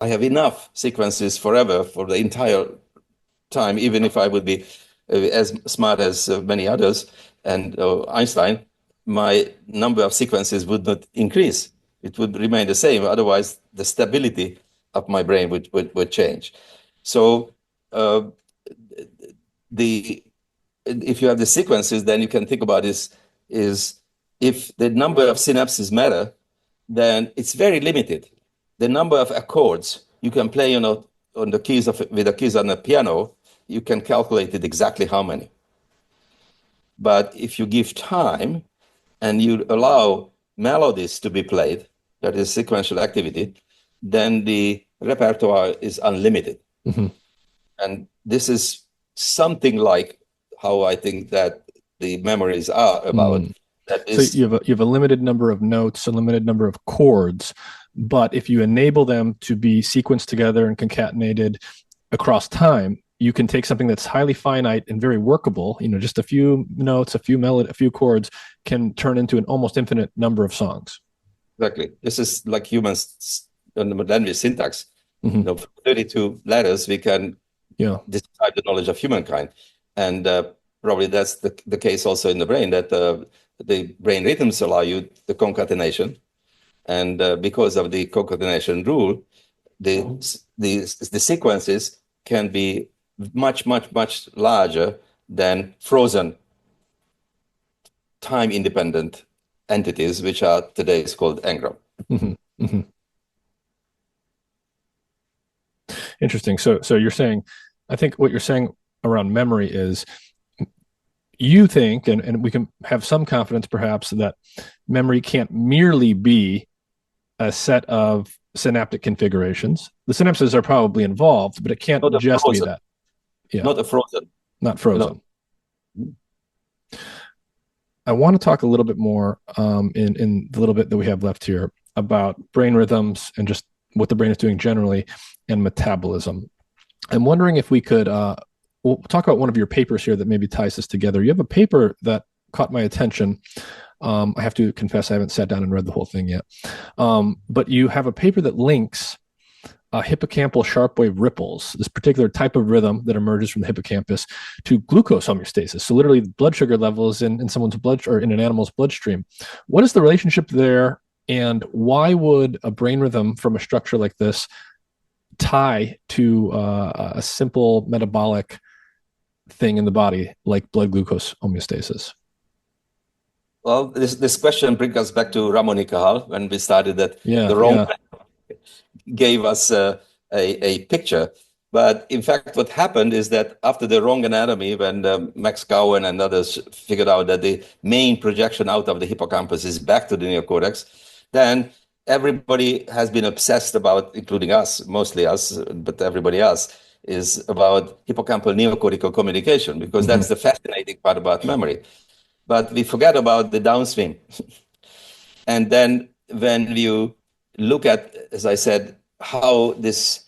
I have enough sequences forever for the entire time, even if I would be as smart as many others and Einstein, my number of sequences would not increase. It would remain the same. Otherwise, the stability of my brain would change. So if you have the sequences, then you can think about this is if the number of synapses matter, then it's very limited. The number of accords you can play on the keys with the keys on a piano, you can calculate it exactly how many. But if you give time and you allow melodies to be played, that is sequential activity, then the repertoire is unlimited. Mm-hmm. And this is something like how I think that the memories are about. That is, so you have a limited number of notes, a limited number of chords, but if you enable them to be sequenced together and concatenated across time, you can take something that's highly finite and very workable, just a few notes, a few melody, a few chords can turn into an almost infinite number of songs. Exactly. This is like humans in the language syntax. Mm-hmm. 32 letters, we can describe the knowledge of humankind. And probably that's the case also in the brain, that the brain rhythms allow you the concatenation. And because of the concatenation rule, the sequences can be much, much, much larger than frozen time-independent entities, which are today is called engram. Mm-hmm. Mm-hmm. Interesting. So you're saying, I think what you're saying around memory is you think, and we can have some confidence perhaps, that memory can't merely be a set of synaptic configurations. The synapses are probably involved, but it can't just be that. Yeah. Not a frozen. Not frozen. I want to talk a little bit more in the little bit that we have left here about brain rhythms and just what the brain is doing generally and metabolism. I'm wondering if we could we'll talk about one of your papers here that maybe ties this together. You have a paper that caught my attention. I have to confess I haven't sat down and read the whole thing yet. But you have a paper that links hippocampal sharp wave ripples, this particular type of rhythm that emerges from the hippocampus, to glucose homeostasis. So literally blood sugar levels in someone's blood or in an animal's bloodstream. What is the relationship there? And why would a brain rhythm from a structure like this tie to a simple metabolic thing in the body like blood glucose homeostasis? Well, this question brings us back to Ramon y Cajal when we started that the wrong gave us a picture. But in fact, what happened is that after the wrong anatomy, when Max Cowan and others figured out that the main projection out of the hippocampus is back to the neocortex, then everybody has been obsessed about, including us, mostly us, but everybody else, is about hippocampal neocortical communication, because that's the fascinating part about memory. But we forget about the downstream. And then when you look at, as I said, how this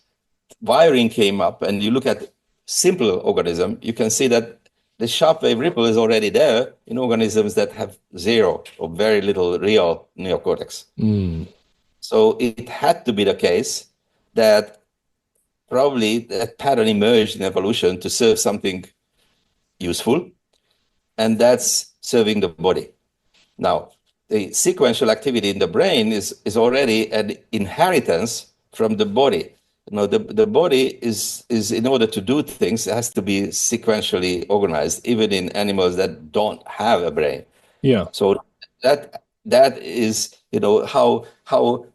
wiring came up, and you look at simple organism, you can see that the sharp wave ripple is already there in organisms that have zero or very little real neocortex. So it had to be the case that probably that pattern emerged in evolution to serve something useful, and that's serving the body. Now, the sequential activity in the brain is already an inheritance from the body. The body is in order to do things, it has to be sequentially organized, even in animals that don't have a brain. Yeah. So that is, how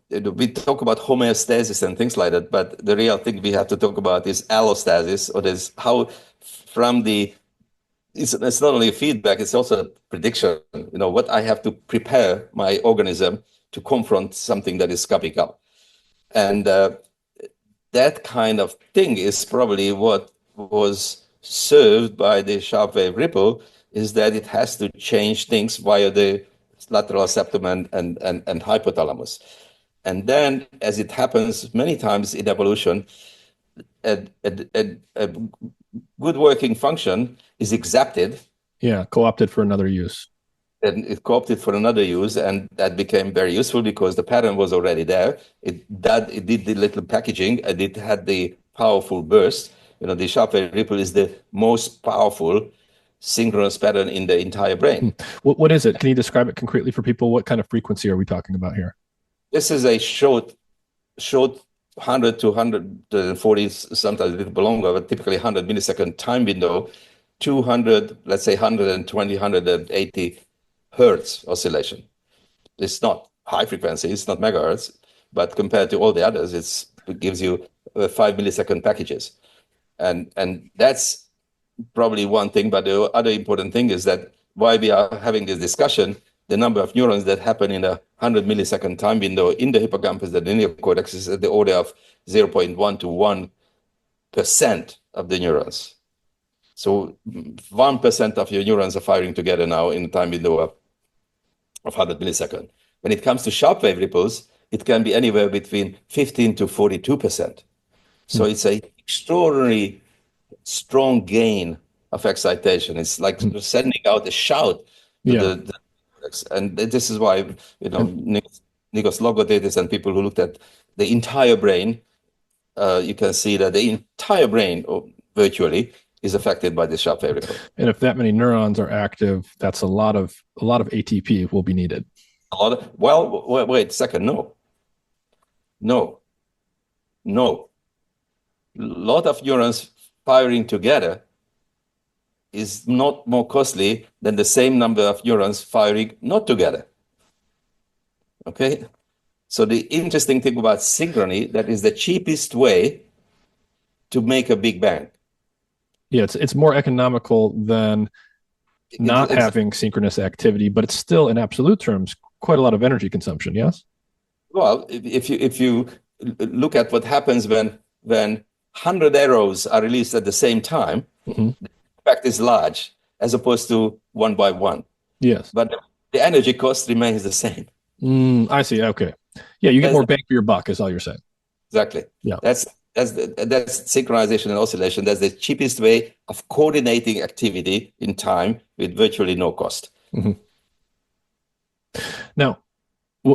we talk about homeostasis and things like that, but the real thing we have to talk about is allostasis, or is how from the it's not only a feedback, it's also a prediction, what I have to prepare my organism to confront something that is coming up. And that kind of thing is probably what was served by the sharp wave ripple, is that it has to change things via the lateral septum and hypothalamus. And then, as it happens many times in evolution, a good working function is accepted. Yeah, co-opted for another use. and it co-opted for another use, and that became very useful because the pattern was already there. It did the little packaging, and it had the powerful burst. The sharp wave ripple is the most powerful synchronous pattern in the entire brain. What is it? Can you describe it concretely for people? What kind of frequency are we talking about here? This is a short 100 to 140, sometimes a little bit longer, but typically 100 millisecond time window, 200, let's say 120, 180 hertz oscillation. It's not high frequency, it's not megahertz, but compared to all the others, it gives you 5 millisecond packages. And that's probably one thing, but the other important thing is that why we are having this discussion, the number of neurons that happen in a 100 millisecond time window in the hippocampus, the neocortex, is at the order of 0.1 to 1% of the neurons. So 1% of your neurons are firing together now in a time window of 100 milliseconds. When it comes to sharp wave ripples, it can be anywhere between 15 to 42%. So it's an extraordinary strong gain of excitation. It's like sending out a shout to and this is why Nikos Logothetis and people who looked at the entire brain, you can see that the entire brain virtually is affected by this sharp wave ripple. And if that many neurons are active, that's a lot of ATP will be needed. Wait a second. No. A lot of neurons firing together is not more costly than the same number of neurons firing not together. Okay? So the interesting thing about synchrony, that is the cheapest way to make a big bang. Yeah, it's more economical than not having synchronous activity, but it's still, in absolute terms, quite a lot of energy consumption, yes? Well, if you look at what happens when 100 arrows are released at the same time, the impact is large as opposed to one by one. Yes. But the energy cost remains the same. I see. Okay. Yeah, you get more bang for your buck, is all you're saying. Exactly. Yeah. That's synchronization and oscillation. That's the cheapest way of coordinating activity in time with virtually no cost. Now,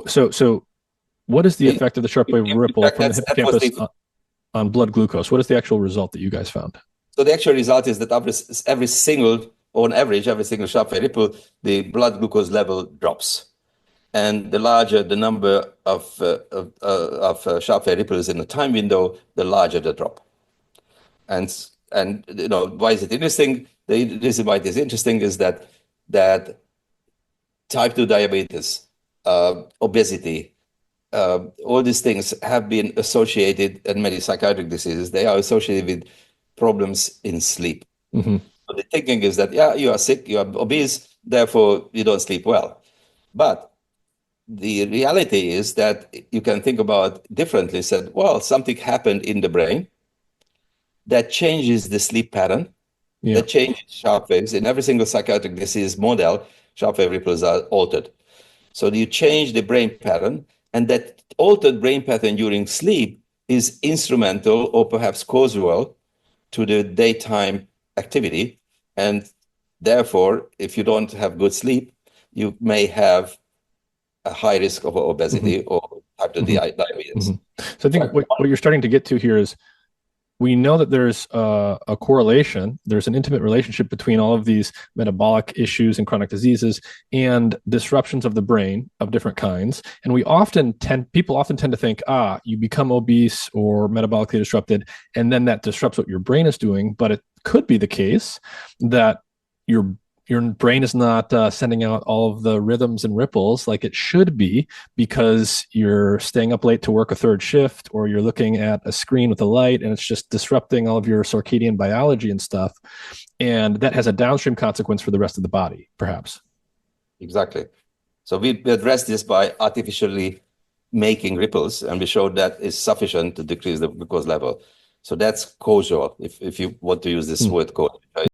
so what is the effect of the sharp wave ripple from the hippocampus on blood glucose? What is the actual result that you guys found? So the actual result is that every single sharp wave ripple, the blood glucose level drops. And the larger the number of sharp wave ripples in the time window, the larger the drop. And why is it interesting? The reason why it is interesting is that type 2 diabetes, obesity, all these things have been associated, and many psychiatric diseases, they are associated with problems in sleep. So the thinking is that, you are sick, you are obese, therefore you don't sleep well. But the reality is that you can think about differently, said, well, something happened in the brain that changes the sleep pattern, that changes sharp waves. In every single psychiatric disease model, sharp wave ripples are altered. So you change the brain pattern, and that altered brain pattern during sleep is instrumental or perhaps causal to the daytime activity. And therefore, if you don't have good sleep, you may have a high risk of obesity or type 2 diabetes. So I think what you're starting to get to here is we know that there's a correlation, there's an intimate relationship between all of these metabolic issues and chronic diseases and disruptions of the brain of different kinds. And people often tend to think, you become obese or metabolically disrupted, and then that disrupts what your brain is doing. But it could be the case that your brain is not sending out all of the rhythms and ripples like it should be because you're staying up late to work a third shift, or you're looking at a screen with a light and it's just disrupting all of your circadian biology and stuff. And that has a downstream consequence for the rest of the body, perhaps. Exactly. So we address this by artificially making ripples, and we showed that is sufficient to decrease the glucose level. So that's causal, if you want to use this word causal.